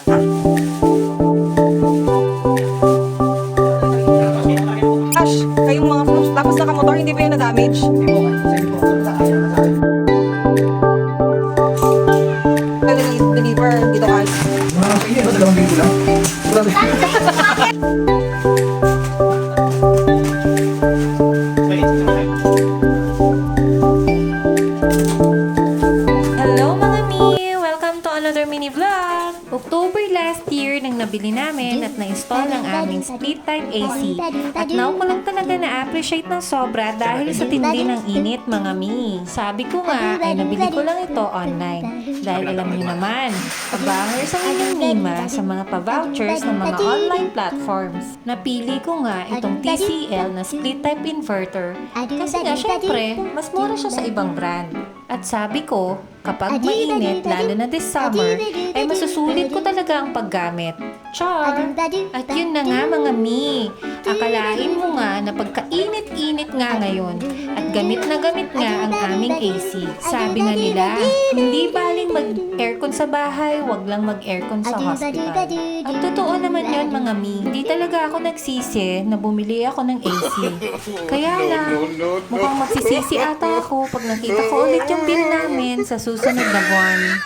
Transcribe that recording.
Ash, kayong mga fools, tapos nakamotor, hindi ba yun na-damage? Deliver dito guys. Sige, ba? 2 linggo lang? Hello mga mi! Welcome to another mini vlog! October last year nang nabili namin at na-install ang aming split type AC. At now ko lang talaga na-appreciate ng sobra dahil sa tindi ng init mga mi. Sabi ko nga ay nabili ko lang ito online. Dahil alam niyo naman, pabangers ang inyong Nima sa mga pa-vouchers ng mga online platforms. Napili ko nga itong TCL na split type inverter kasi nga syempre, mas mura siya sa ibang brand. At sabi ko, kapag mainit, lalo na this summer, ay masusulit ko talaga ang paggamit. Char! At yun na nga mga mi, akalain mo nga na pagkainit-init nga ngayon at gamit na gamit nga ang aming AC. Sabi nga nila, hindi baling mag-aircon sa bahay, wag lang mag-aircon sa hospital. At totoo naman yun mga mi, hindi talaga ako nagsisi na bumili ako ng AC. Kaya lang, mukhang magsisisi ata ako pag nakita ko ulit yung bill namin sa susunod na buwan.